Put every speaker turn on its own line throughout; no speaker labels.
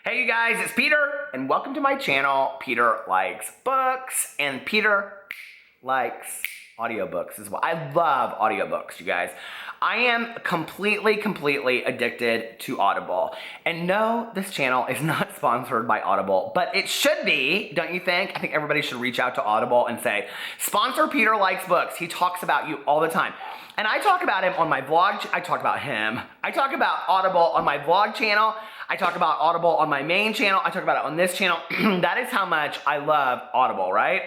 Hey you guys, it's Peter, and welcome to my channel, Peter Likes Books, and Peter likes audiobooks as well. I love audiobooks, you guys. I am completely addicted to Audible. And no, this channel is not sponsored by Audible, but it should be, don't you think? I think everybody should reach out to Audible and say, sponsor Peter Likes Books. He talks about you all the time. And I talk about him on my vlog. I talk about him. I talk about Audible on my vlog channel. I talk about Audible on my main channel. I talk about it on this channel. That is how much I love Audible, right?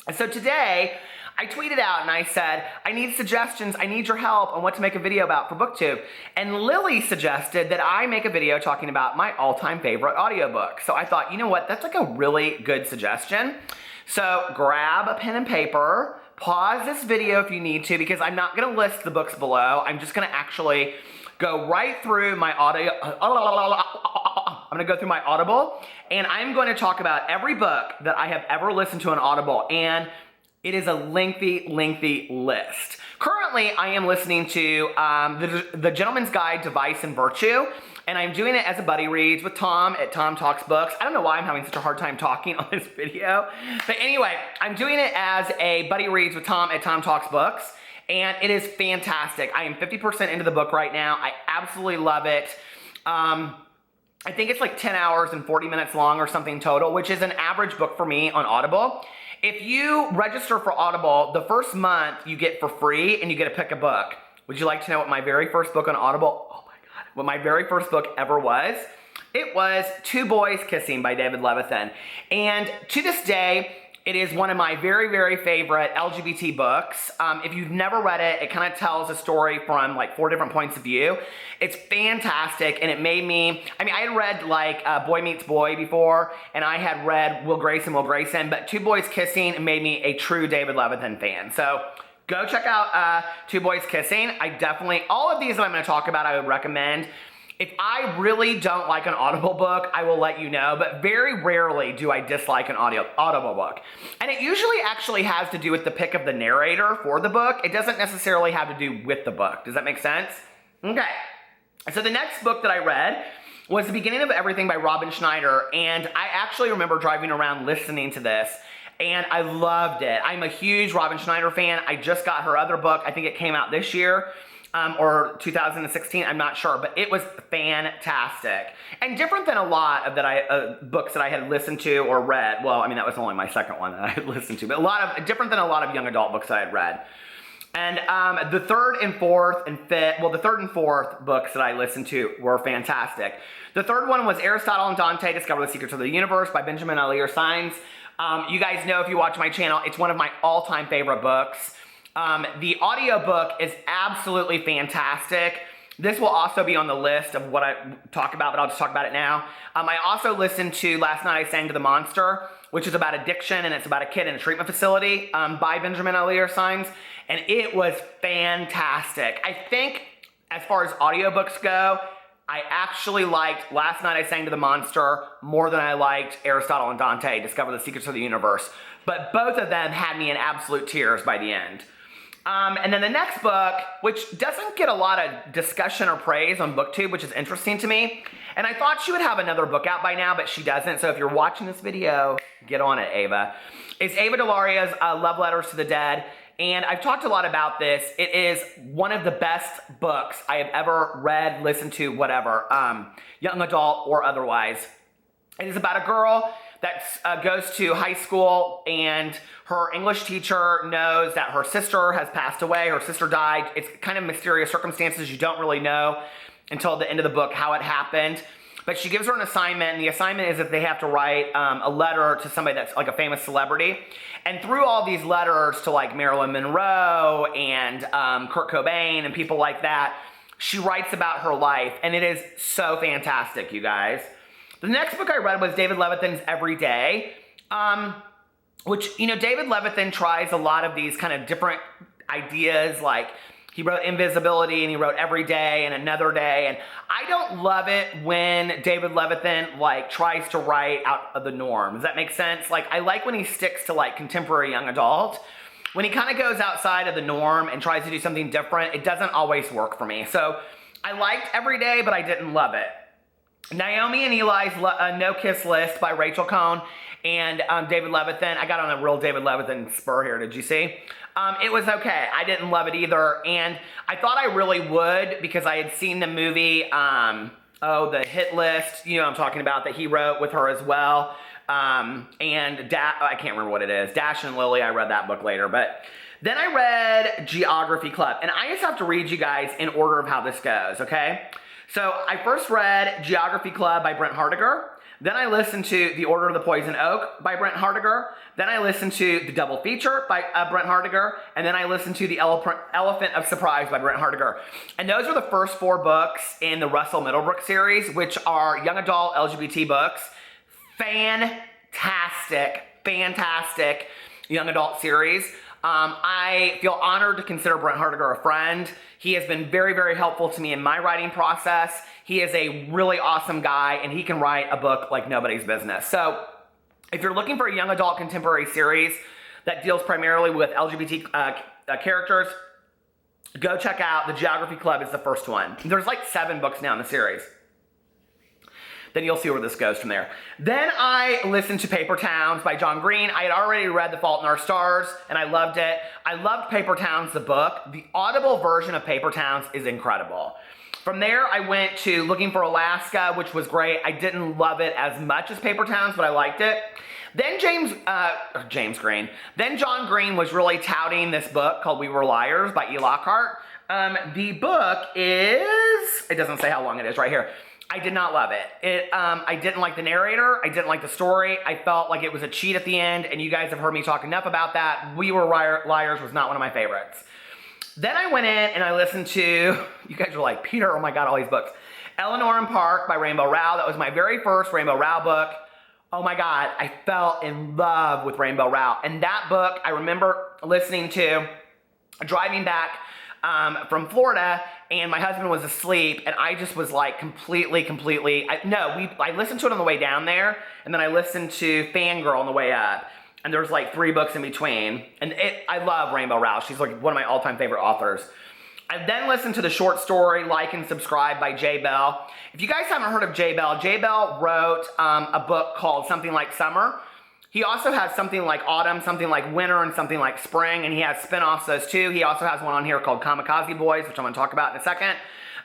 And so today, I tweeted out and I said, I need suggestions, I need your help on what to make a video about for BookTube. And Lily suggested that I make a video talking about my all-time favorite audiobook. So I thought, you know what, that's like a really good suggestion. So grab a pen and paper, pause this video if you need to, because I'm not gonna list the books below. I'm just gonna actually go right through my I'm gonna go through my Audible, and I'm going to talk about every book that I have ever listened to on Audible, and it is a lengthy list. Currently, I am listening to The Gentleman's Guide to Vice and Virtue, and I'm doing it as a buddy reads with Tom at Tom Talks Books. I don't know why I'm having such a hard time talking on this video, but anyway, I'm doing it as a buddy reads with Tom at Tom Talks Books, and it is fantastic. I am 50% into the book right now. I absolutely love it. I think it's like 10 hours and 40 minutes long or something total, which is an average book for me on Audible. If you register for Audible, the first month you get for free and you get to pick a book. Would you like to know what my very first book on Audible, oh my God, what my very first book ever was? It was Two Boys Kissing by David Levithan. And to this day, it is one of my very favorite LGBT books. If you've never read it, it kind of tells a story from like 4 different points of view. It's fantastic, and it made me, I had read like Boy Meets Boy before, and I had read Will Grayson, but Two Boys Kissing made me a true David Levithan fan. So go check out Two Boys Kissing. All of these that I'm gonna talk about, I would recommend. If I really don't like an Audible book, I will let you know, but very rarely do I dislike an Audible book. And it usually actually has to do with the pick of the narrator for the book. It doesn't necessarily have to do with the book. Does that make sense? Okay. So the next book that I read was The Beginning of Everything by Robin Schneider, and I actually remember driving around listening to this, and I loved it. I'm a huge Robin Schneider fan. I just got her other book. I think it came out this year. Or 2016, I'm not sure, but it was fantastic. And different than a lot of books that I had listened to or read. Well, that was only my second one that I had listened to, but different than a lot of young adult books that I had read. And the third and fourth books that I listened to were fantastic. The third one was Aristotle and Dante Discover the Secrets of the Universe by Benjamin Alire Sainz. You guys know, if you watch my channel, it's one of my all-time favorite books. The audiobook is absolutely fantastic. This will also be on the list of what I talk about, but I'll just talk about it now. I also listened to Last Night I Sang to the Monster, which is about addiction, and it's about a kid in a treatment facility by Benjamin Alire Sainz, and it was fantastic. I think as far as audiobooks go, I actually liked Last Night I Sang to the Monster more than I liked Aristotle and Dante Discover the Secrets of the Universe, but both of them had me in absolute tears by the end. And then the next book, which doesn't get a lot of discussion or praise on BookTube, which is interesting to me, and I thought she would have another book out by now, but she doesn't, so if you're watching this video, get on it, Ava. It's Ava DeLauria's Love Letters to the Dead, and I've talked a lot about this. It is one of the best books I have ever read, listened to, whatever, young adult or otherwise. It is about a girl that goes to high school, and her English teacher knows that her sister has passed away. Her sister died. It's kind of mysterious circumstances. You don't really know until the end of the book how it happened. But she gives her an assignment, and the assignment is that they have to write a letter to somebody that's like a famous celebrity. And through all these letters to like Marilyn Monroe and Kurt Cobain and people like that, she writes about her life, and it is so fantastic, you guys. The next book I read was David Levithan's Every Day, which, David Levithan tries a lot of these kind of different ideas, like he wrote Invisibility and he wrote Every Day and Another Day, and I don't love it when David Levithan like tries to write out of the norm. Does that make sense? Like, I like when he sticks to like contemporary young adult. When he kind of goes outside of the norm and tries to do something different, it doesn't always work for me. So I liked Every Day, but I didn't love it. Naomi and Eli's No Kiss List by Rachel Cohn and David Levithan. I got on a real David Levithan spur here, did you see? It was okay. I didn't love it either, and I thought I really would because I had seen the movie, The Hit List, you know what I'm talking about, that he wrote with her as well. I can't remember what it is. Dash and Lily, I read that book later, but then I read Geography Club, and I just have to read you guys in order of how this goes, okay? So I first read Geography Club by Brent Hardiger. Then I listened to The Order of the Poison Oak by Brent Hardiger. Then I listened to The Double Feature by Brent Hardiger. And then I listened to The Elephant of Surprise by Brent Hardiger. And those are the first 4 books in the Russell Middlebrook series, which are young adult LGBT books. Fantastic young adult series. I feel honored to consider Brent Hardiger a friend. He has been very, very helpful to me in my writing process. He is a really awesome guy, and he can write a book like nobody's business. So if you're looking for a young adult contemporary series that deals primarily with LGBT characters, go check out The Geography Club is the first one. There's like 7 books now in the series. Then you'll see where this goes from there. Then I listened to Paper Towns by John Green. I had already read The Fault in Our Stars, and I loved it. I loved Paper Towns, the book. The Audible version of Paper Towns is incredible. From there, I went to Looking for Alaska, which was great. I didn't love it as much as Paper Towns, but I liked it. Then John Green was really touting this book called We Were Liars by E. Lockhart. The book is, it doesn't say how long it is right here. I did not love it. I didn't like the narrator. I didn't like the story. I felt like it was a cheat at the end, and you guys have heard me talk enough about that. We Were Liars was not one of my favorites. Then I went in and I listened to, you guys were like, Peter, oh my God, all these books. Eleanor and Park by Rainbow Rowell. That was my very first Rainbow Rowell book. Oh my God, I fell in love with Rainbow Rowell. And that book, I remember listening to, driving back from Florida, and my husband was asleep, and I just was like I listened to it on the way down there, and then I listened to Fangirl on the way up, and there's like 3 books in between, and I love Rainbow Rowell. She's like one of my all-time favorite authors. I then listened to the short story Like and Subscribe by J. Bell. If you guys haven't heard of J. Bell wrote a book called Something Like Summer. He also has something like Autumn, something like Winter, and something like Spring, and he has spin-offs those too. He also has one on here called Kamikaze Boys, which I'm going to talk about in a second.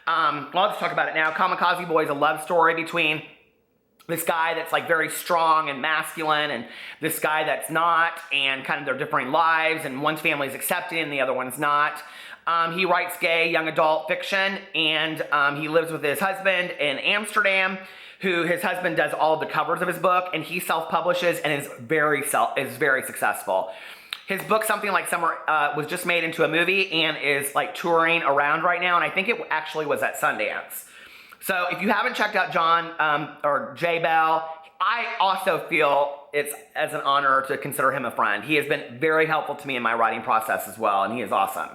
I'll just talk about it now. Kamikaze Boys, a love story between this guy that's like very strong and masculine and this guy that's not, and kind of their differing lives, and one's family is accepting and the other one's not. He writes gay young adult fiction, and he lives with his husband in Amsterdam, who his husband does all of the covers of his book, and he self-publishes and is very successful. His book, Something Like Summer, was just made into a movie and is like touring around right now, and I think it actually was at Sundance. So if you haven't checked out John or J. Bell, I also feel it's as an honor to consider him a friend. He has been very helpful to me in my writing process as well, and he is awesome.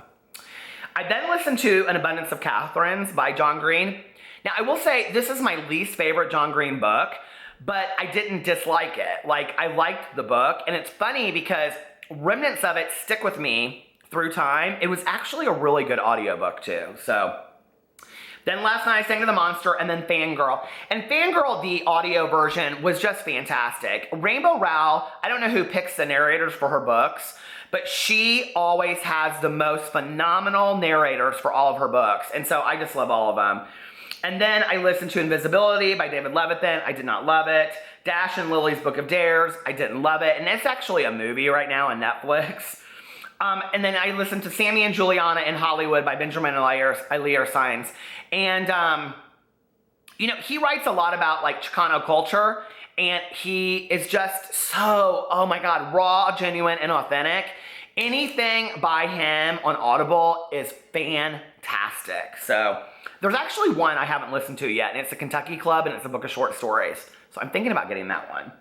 I then listened to An Abundance of Catherines by John Green. Now, I will say this is my least favorite John Green book, but I didn't dislike it. Like, I liked the book, and it's funny because remnants of it stick with me through time. It was actually a really good audiobook too. So then last night I sang to the monster, and then Fangirl. And Fangirl, the audio version, was just fantastic. Rainbow Rowell, I don't know who picks the narrators for her books, but she always has the most phenomenal narrators for all of her books. And so I just love all of them. And then I listened to Invisibility by David Levithan. I did not love it. Dash and Lily's Book of Dares. I didn't love it. And it's actually a movie right now on Netflix. And then I listened to Sammy and Juliana in Hollywood by Benjamin Elier Signs. And, you know, he writes a lot about like Chicano culture. And he is just so, oh my God, raw, genuine, and authentic. Anything by him on Audible is fantastic. So there's actually one I haven't listened to yet, and it's the Kentucky Club, and it's a book of short stories. So I'm thinking about getting that one.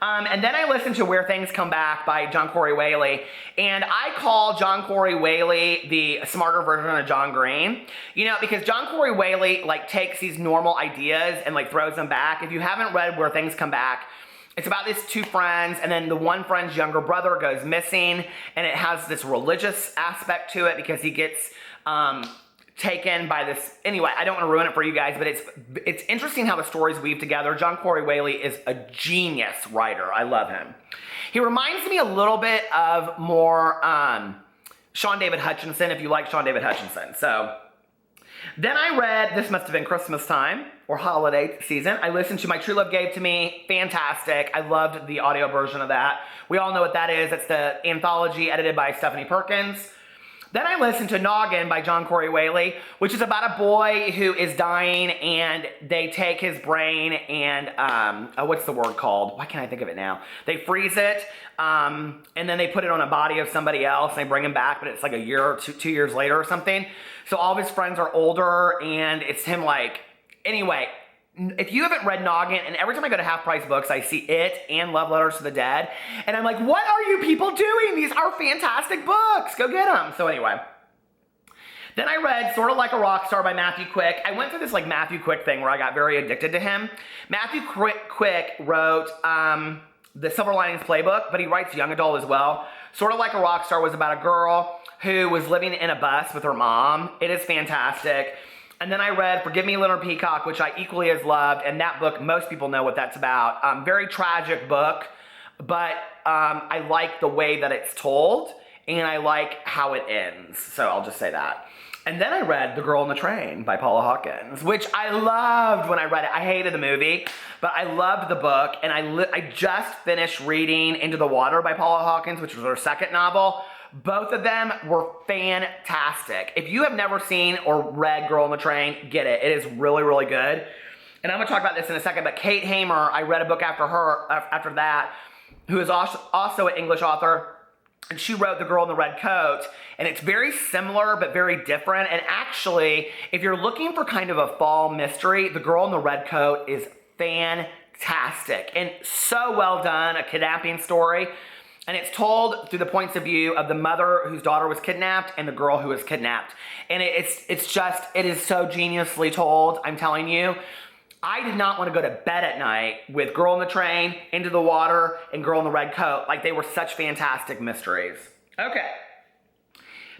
And then I listened to Where Things Come Back by John Corey Whaley, and I call John Corey Whaley the smarter version of John Green, you know, because John Corey Whaley like takes these normal ideas and like throws them back. If you haven't read Where Things Come Back, it's about these 2 friends, and then the one friend's younger brother goes missing, and it has this religious aspect to it because he gets taken by this. Anyway, I don't want to ruin it for you guys, but it's interesting how the stories weave together. John Corey Whaley is a genius writer. I love him. He reminds me a little bit of more Sean David Hutchinson, if you like Sean David Hutchinson. So then I read, this must have been Christmas time or holiday season. I listened to My True Love Gave to Me. Fantastic. I loved the audio version of that. We all know what that is. It's the anthology edited by Stephanie Perkins. Then I listened to Noggin by John Corey Whaley, which is about a boy who is dying and they take his brain and, what's the word called? Why can't I think of it now? They freeze it, and then they put it on a body of somebody else and they bring him back, but it's like a year or 2 years later or something. So all of his friends are older and it's him like, anyway, if you haven't read Noggin, and every time I go to Half Price Books, I see it and Love Letters to the Dead, and I'm like, what are you people doing? These are fantastic books. Go get them. So anyway, then I read Sort of Like a Rock Star by Matthew Quick. I went through this like Matthew Quick thing where I got very addicted to him. Matthew Quick wrote the Silver Linings Playbook, but he writes young adult as well. Sort of Like a Rock Star was about a girl who was living in a bus with her mom. It is fantastic. And then I read Forgive Me, Little Peacock, which I equally as loved, and that book, most people know what that's about. Very tragic book, but I like the way that it's told, and I like how it ends, so I'll just say that. And then I read The Girl on the Train by Paula Hawkins, which I loved when I read it. I hated the movie, but I loved the book, and I just finished reading Into the Water by Paula Hawkins, which was her second novel. Both of them were fantastic. If you have never seen or read Girl on the Train, get it. It is really, really good. And I'm going to talk about this in a second, but Kate Hamer, I read a book after that, who is also an English author, and she wrote The Girl in the Red Coat, and it's very similar but very different. And actually, if you're looking for kind of a fall mystery, The Girl in the Red Coat is fantastic and so well done, a kidnapping story. And it's told through the points of view of the mother whose daughter was kidnapped and the girl who was kidnapped. And it is so geniusly told, I'm telling you. I did not want to go to bed at night with Girl on the Train, Into the Water, and Girl in the Red Coat. Like, they were such fantastic mysteries. Okay.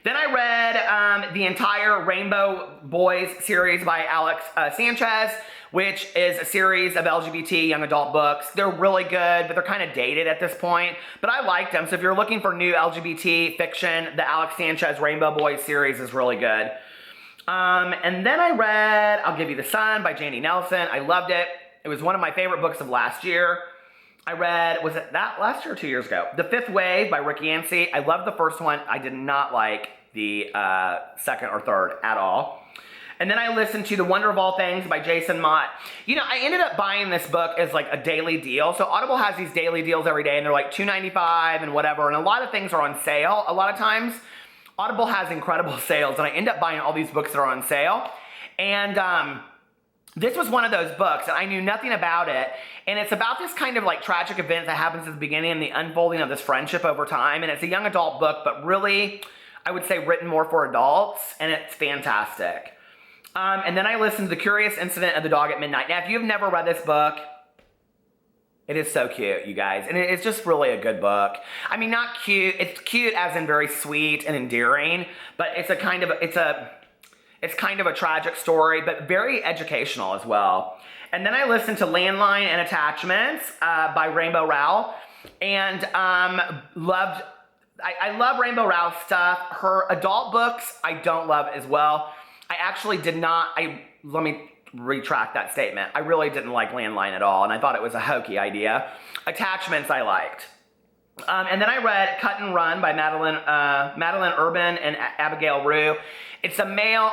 Then I read the entire Rainbow Boys series by Alex Sanchez, which is a series of LGBT young adult books. They're really good, but they're kind of dated at this point. But I liked them, so if you're looking for new LGBT fiction, the Alex Sanchez Rainbow Boys series is really good. And then I read I'll Give You the Sun by Janie Nelson. I loved it. It was one of my favorite books of last year. I read, was it that last year or 2 years ago? The Fifth Wave by Rick Yancey. I loved the first one. I did not like the second or third at all. And then I listened to The Wonder of All Things by Jason Mott. You know, I ended up buying this book as like a daily deal. So Audible has these daily deals every day, and they're like $2.95 and whatever. And a lot of things are on sale a lot of times. Audible has incredible sales, and I end up buying all these books that are on sale. And this was one of those books, and I knew nothing about it. And it's about this kind of like tragic event that happens at the beginning and the unfolding of this friendship over time. And it's a young adult book, but really, I would say written more for adults, and it's fantastic. And then I listened to The Curious Incident of the Dog at Midnight. Now, if you've never read this book, it is so cute, you guys. And it's just really a good book. I mean, not cute. It's cute as in very sweet and endearing, but it's kind of a tragic story, but very educational as well. And then I listened to Landline and Attachments by Rainbow Rowell, and I love Rainbow Rowell's stuff. Her adult books, I don't love as well. I actually did not, let me retract that statement. I really didn't like Landline at all, and I thought it was a hokey idea. Attachments I liked. And then I read Cut and Run by Madeline Urban and Abigail Rue. It's a male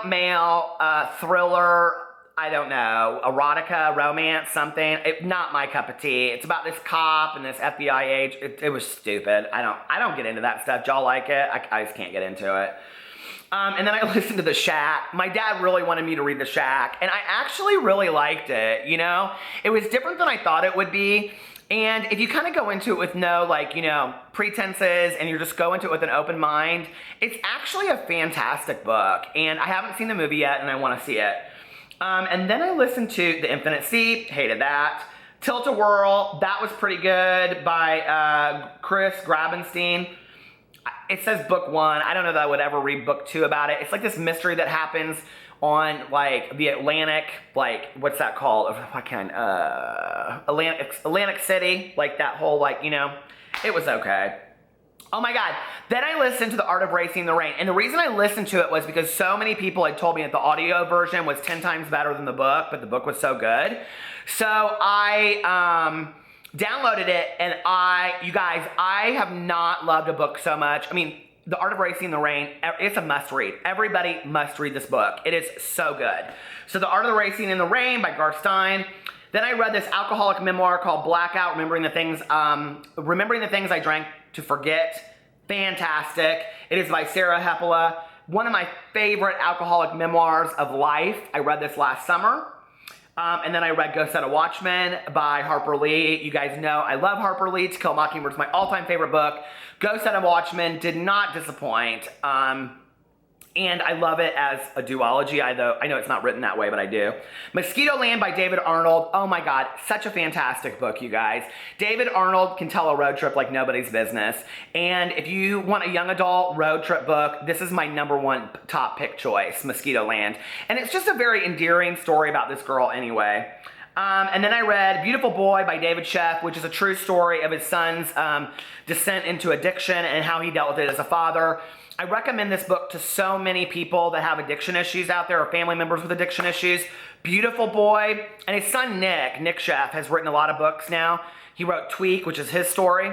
thriller, I don't know, erotica, romance, something. Not my cup of tea. It's about this cop and this FBI agent. It was stupid. I don't get into that stuff. Y'all like it? I just can't get into it. And then I listened to The Shack. My dad really wanted me to read The Shack, and I actually really liked it, you know? It was different than I thought it would be, and if you kind of go into it with no, like, you know, pretenses, and you just go into it with an open mind, it's actually a fantastic book, and I haven't seen the movie yet, and I want to see it. And then I listened to The Infinite Seat, hated that. Tilt-A-Whirl, that was pretty good, by Chris Grabenstein. it says book 1. I don't know that I would ever read book 2 about it. It's like this mystery that happens on like the Atlantic, like what's that called? Atlantic City, like that whole it was okay. Oh my God. Then I listened to The Art of Racing in the Rain. And the reason I listened to it was because so many people had told me that the audio version was 10 times better than the book, but the book was so good. So I downloaded it, and you guys, I have not loved a book so much. I mean, The Art of Racing in the Rain, it's a must read. Everybody must read this book. It is so good. So The Art of the Racing in the Rain by Garth Stein. Then I read this alcoholic memoir called Blackout, Remembering the Things I Drank to Forget. Fantastic. It is by Sarah Hepola. One of my favorite alcoholic memoirs of life. I read this last summer. And then I read Go Set a Watchman by Harper Lee. You guys know I love Harper Lee. To Kill a Mockingbird is my all-time favorite book. Go Set a Watchman did not disappoint. And I love it as a duology. I know it's not written that way, but I do. Mosquito Land by David Arnold. Oh my God, such a fantastic book, you guys. David Arnold can tell a road trip like nobody's business. And if you want a young adult road trip book, this is my #1 top pick choice, Mosquito Land. And it's just a very endearing story about this girl anyway. And then I read Beautiful Boy by David Sheff, which is a true story of his son's descent into addiction and how he dealt with it as a father. I recommend this book to so many people that have addiction issues out there or family members with addiction issues. Beautiful Boy, and his son Nick Sheff has written a lot of books now. He wrote Tweak, which is his story.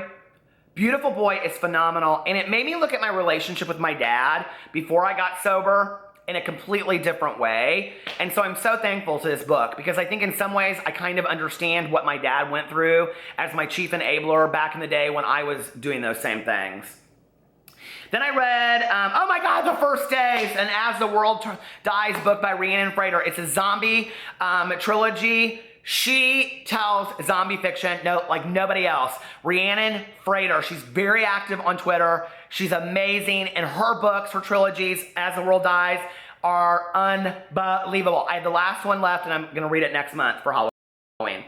Beautiful Boy is phenomenal, and it made me look at my relationship with my dad before I got sober in a completely different way. And so I'm so thankful to this book because I think in some ways I kind of understand what my dad went through as my chief enabler back in the day when I was doing those same things. Then I read, oh my God, The First Days, an As the World Dies book by Rhiannon Frater. It's a zombie trilogy. She tells zombie fiction like nobody else. Rhiannon Frater, she's very active on Twitter. She's amazing, and her books, her trilogies, As the World Dies, are unbelievable. I have the last one left, and I'm going to read it next month for Halloween.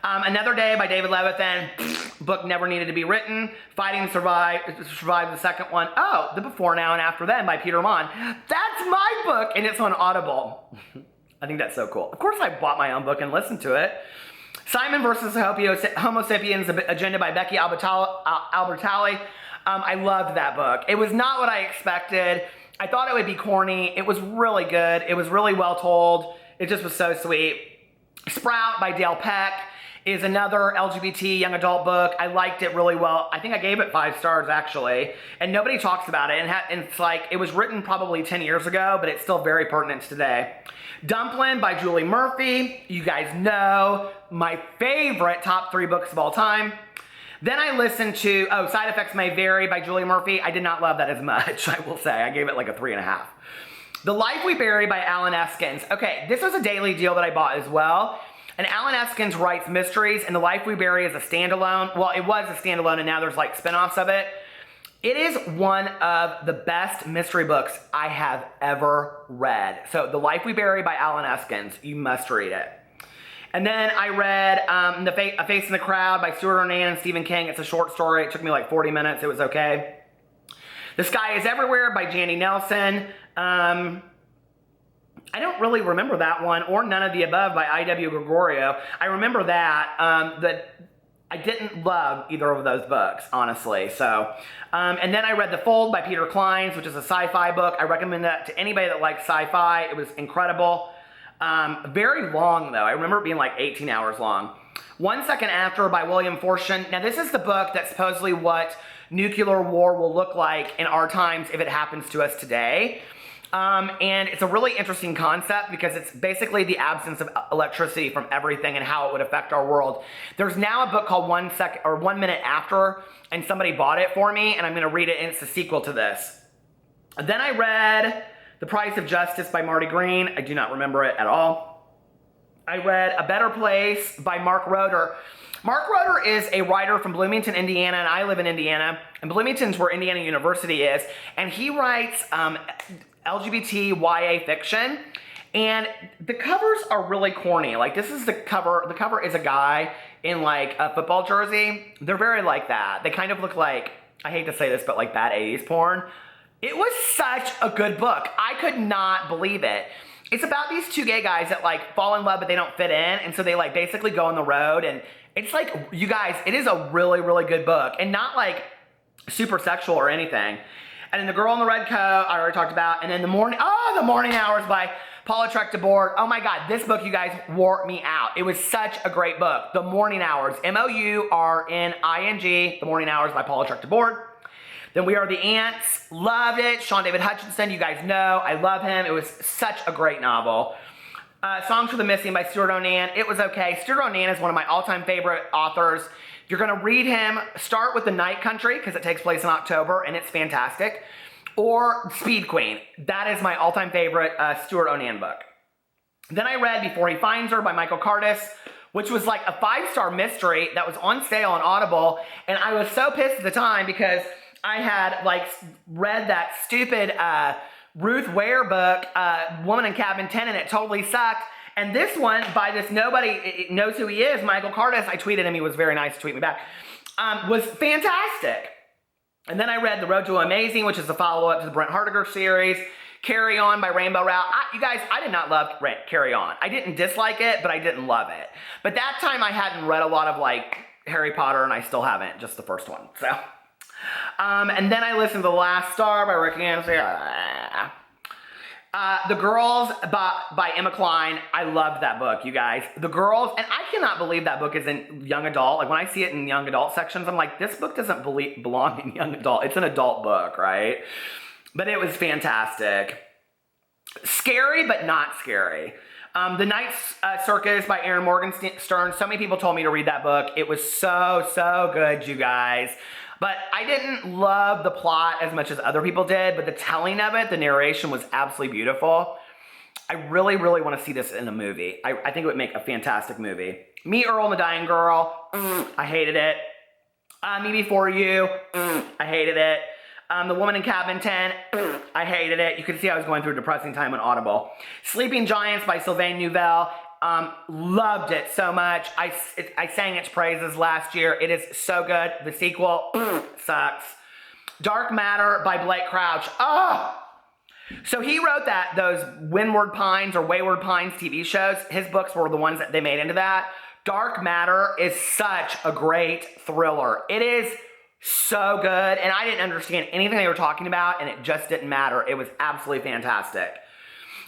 Another Day by David Levithan. Book never needed to be written. Fighting to Survive the second one. Oh, The Before, Now, and After Then by Peter Monn. That's my book, and it's on Audible. I think that's so cool. Of course, I bought my own book and listened to it. Simon versus Homo Sapiens Agenda by Becky Albertalli. I loved that book. It was not what I expected. I thought it would be corny. It was really good. It was really well told. It just was so sweet. Sprout by Dale Peck is another LGBT young adult book. I liked it really well. I think I gave it 5 stars actually, and nobody talks about it. And it's like, it was written probably 10 years ago, but it's still very pertinent today. Dumplin' by Julie Murphy. You guys know my favorite top 3 books of all time. Then I listened to, Side Effects May Vary by Julie Murphy. I did not love that as much, I will say. I gave it like a 3.5. The Life We Bury by Alan Eskins. Okay, this was a daily deal that I bought as well. And Alan Eskins writes mysteries, and The Life We Bury is a standalone. Well, it was a standalone, and now there's like spinoffs of it. It is one of the best mystery books I have ever read. So The Life We Bury by Alan Eskins. You must read it. And then I read A Face in the Crowd by Stuart Onan and Stephen King. It's a short story. It took me like 40 minutes. It was okay. The Sky is Everywhere by Jandy Nelson. I don't really remember that one, or None of the Above by I.W. Gregorio. I remember that, but I didn't love either of those books, honestly. So, and then I read The Fold by Peter Clines, which is a sci-fi book. I recommend that to anybody that likes sci-fi. It was incredible. Very long, though. I remember it being like 18 hours long. 1 Second After by William Forstchen. Now, this is the book that's supposedly what nuclear war will look like in our times if it happens to us today. And it's a really interesting concept because it's basically the absence of electricity from everything and how it would affect our world. There's now a book called 1 Minute After, and somebody bought it for me, and I'm going to read it, and it's the sequel to this. Then I read The Price of Justice by Marty Green. I do not remember it at all. I read A Better Place by Mark Roeder. Mark Roeder is a writer from Bloomington, Indiana, and I live in Indiana, and Bloomington's where Indiana University is, and he writes LGBT YA fiction, and the covers are really corny. Like, this is the cover. The cover is a guy in like a football jersey. They're very like that. They kind of look like I hate to say this, but like bad 80s porn. It was such a good book. I could not believe it. It's about these two gay guys that like fall in love, but they don't fit in. And so they like basically go on the road. And it's like, you guys, it is a really, really good book. And not like super sexual or anything. And then The Girl in the Red Coat, I already talked about. And then The Morning Hours by Paula Trek-DeBoer. Oh my God, this book, you guys, wore me out. It was such a great book. The Morning Hours, Mourning, The Morning Hours by Paula Trek-DeBoer. Then We Are the Ants, loved it. Sean David Hutchinson, you guys know, I love him. It was such a great novel. Songs for the Missing by Stuart Onan, it was okay. Stuart Onan is one of my all-time favorite authors. If you're gonna read him, start with The Night Country, because it takes place in October, and it's fantastic. Or Speed Queen. That is my all-time favorite Stuart Onan book. Then I read Before He Finds Her by Michael Curtis, which was like a 5-star mystery that was on sale on Audible, and I was so pissed at the time because I had like read that stupid Ruth Ware book, Woman in Cabin 10, and it totally sucked. And this one by this nobody knows who he is, Michael Curtis, I tweeted him, he was very nice to tweet me back, was fantastic. And then I read The Road to Amazing, which is the follow-up to the Brent Hardiger series. Carry On by Rainbow Rowell. You guys, I did not love Carry On. I didn't dislike it, but I didn't love it. But that time I hadn't read a lot of like Harry Potter, and I still haven't, just the first one. So, and then I listened to The Last Star by Rick Anstey. The Girls by Emma Cline. I loved that book, you guys. The Girls, and I cannot believe that book is in young adult. Like when I see it in young adult sections, I'm like, this book doesn't belong in young adult. It's an adult book, right? But it was fantastic. Scary, but not scary. The Night Circus by Erin Morgenstern. So many people told me to read that book. It was so, so good, you guys. But I didn't love the plot as much as other people did, but the telling of it, the narration was absolutely beautiful. I really, really want to see this in a movie. I think it would make a fantastic movie. Me, Earl, and the Dying Girl. I hated it. Me Before You. I hated it. The Woman in Cabin 10, I hated it. You can see I was going through a depressing time on Audible. Sleeping Giants by Sylvain Neuvel, loved it so much. I sang its praises last year. It is so good. The sequel sucks. Dark Matter by Blake Crouch. Oh! So he wrote those Windward Pines or Wayward Pines TV shows. His books were the ones that they made into that. Dark Matter is such a great thriller. It is so good, and I didn't understand anything they were talking about, and it just didn't matter. It was absolutely fantastic.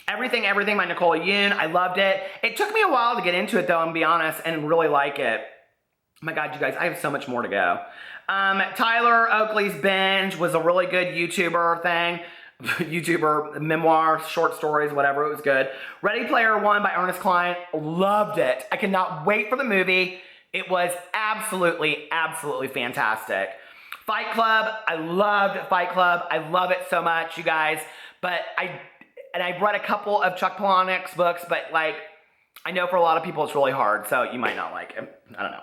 Everything by Nicole Yoon. I loved it. It took me a while to get into it, though, and be honest, and really like it. Oh my God, you guys, I have so much more to go. Tyler Oakley's Binge was a really good YouTuber thing. YouTuber, memoirs, short stories, whatever. It was good. Ready Player One by Ernest Cline. Loved it. I cannot wait for the movie. It was absolutely, absolutely fantastic. Fight Club, I loved Fight Club. I love it so much, you guys. But I've read a couple of Chuck Palahniuk's books, but like, I know for a lot of people it's really hard, so you might not like it. I don't know.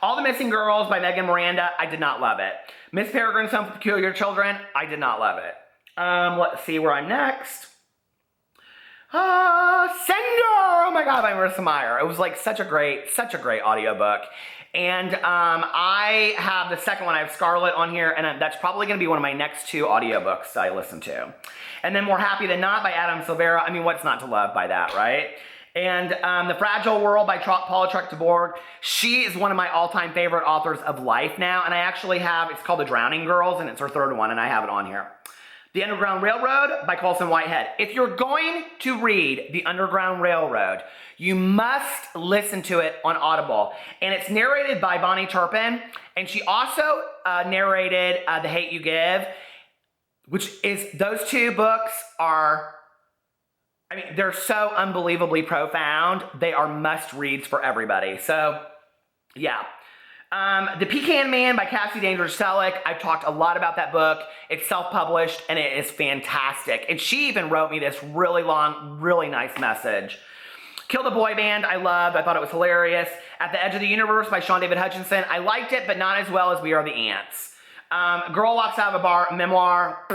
All the Missing Girls by Megan Miranda, I did not love it. Miss Peregrine's Home for Peculiar Children, I did not love it. Let's see where I'm next. Sender! Oh my God, by Marissa Meyer. It was like such a great audiobook. And I have the second one. I have Scarlet on here, and that's probably going to be one of my next 2 audiobooks I listen to. And then More Happy Than Not by Adam Silvera. I mean, what's not to love by that, right? And The Fragile World by Paula Trek-DeBoer. She is one of my all-time favorite authors of life now, and I actually have, it's called The Drowning Girls, and it's her 3rd one, and I have it on here. The Underground Railroad by Colson Whitehead. If you're going to read The Underground Railroad, you must listen to it on Audible. And it's narrated by Bonnie Turpin, and she also narrated The Hate U Give, which is, those 2 books are, I mean, they're so unbelievably profound. They are must-reads for everybody. So, yeah. The Pecan Man by Cassie Dangerous Selleck. I've talked a lot about that book. It's self-published, and it is fantastic. And she even wrote me this really long, really nice message. Kill the Boy Band, I loved. I thought it was hilarious. At the Edge of the Universe by Sean David Hutchinson. I liked it, but not as well as We Are the Ants. Girl Walks Out of a Bar, memoir.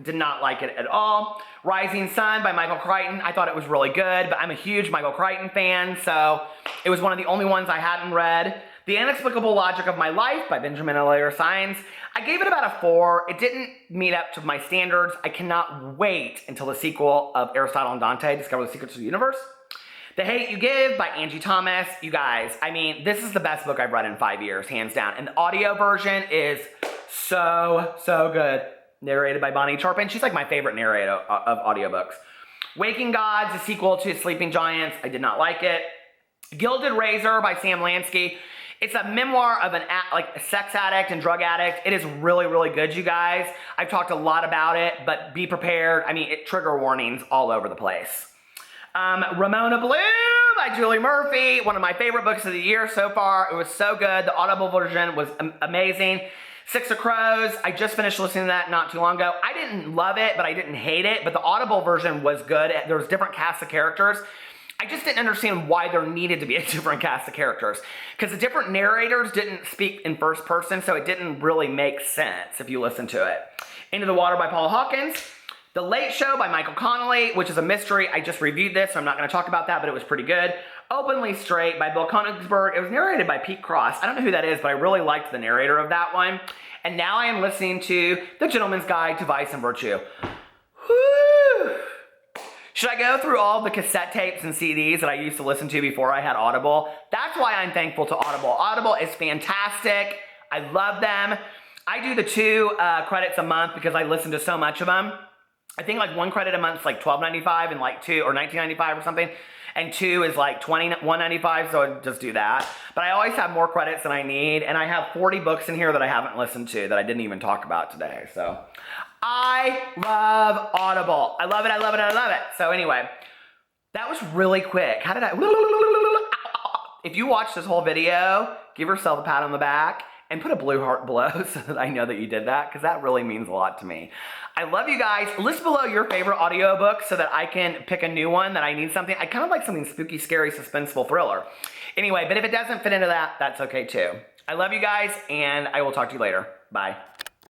Did not like it at all. Rising Sun by Michael Crichton. I thought it was really good, but I'm a huge Michael Crichton fan, so it was one of the only ones I hadn't read. The Inexplicable Logic of My Life by Benjamin Allaire Sines. I gave it about a 4. It didn't meet up to my standards. I cannot wait until the sequel of Aristotle and Dante, Discover the Secrets of the Universe. The Hate You Give by Angie Thomas. You guys, I mean, this is the best book I've read in 5 years, hands down. And the audio version is so good. Narrated by Bonnie Charpin. She's like my favorite narrator of audiobooks. Waking Gods, a sequel to Sleeping Giants. I did not like it. Gilded Razor by Sam Lansky. It's a memoir of a sex addict and drug addict. It is really good, you guys. I've talked a lot about it, but be prepared. I mean, trigger warnings all over the place. Ramona Blue by Julie Murphy. One of my favorite books of the year so far. It was so good. The Audible version was amazing. Six of Crows. I just finished listening to that not too long ago. I didn't love it, but I didn't hate it. But the Audible version was good. There was different casts of characters. I just didn't understand why there needed to be a different cast of characters. Because the different narrators didn't speak in first person, so it didn't really make sense if you listen to it. Into the Water by Paula Hawkins. The Late Show by Michael Connelly, which is a mystery. I just reviewed this, so I'm not going to talk about that, but it was pretty good. Openly Straight by Bill Konigsberg. It was narrated by Pete Cross. I don't know who that is, but I really liked the narrator of that one. And now I am listening to The Gentleman's Guide to Vice and Virtue. Whew. Should I go through all the cassette tapes and CDs that I used to listen to before I had Audible? That's why I'm thankful to Audible. Audible is fantastic. I love them. I do the 2 credits a month because I listen to so much of them. I think like 1 credit a month is like $12.95 and like 2 or $19.95 or something. And 2 is like $21.95, so I just do that. But I always have more credits than I need, and I have 40 books in here that I haven't listened to that I didn't even talk about today. So I love Audible. I love it, I love it, I love it. So anyway, that was really quick. How did I... If you watch this whole video, give yourself a pat on the back and put a blue heart below so that I know that you did that, because that really means a lot to me. I love you guys. List below your favorite audiobook so that I can pick a new one that I need something. I kind of like something spooky, scary, suspenseful thriller. Anyway, but if it doesn't fit into that, that's okay too. I love you guys, and I will talk to you later. Bye.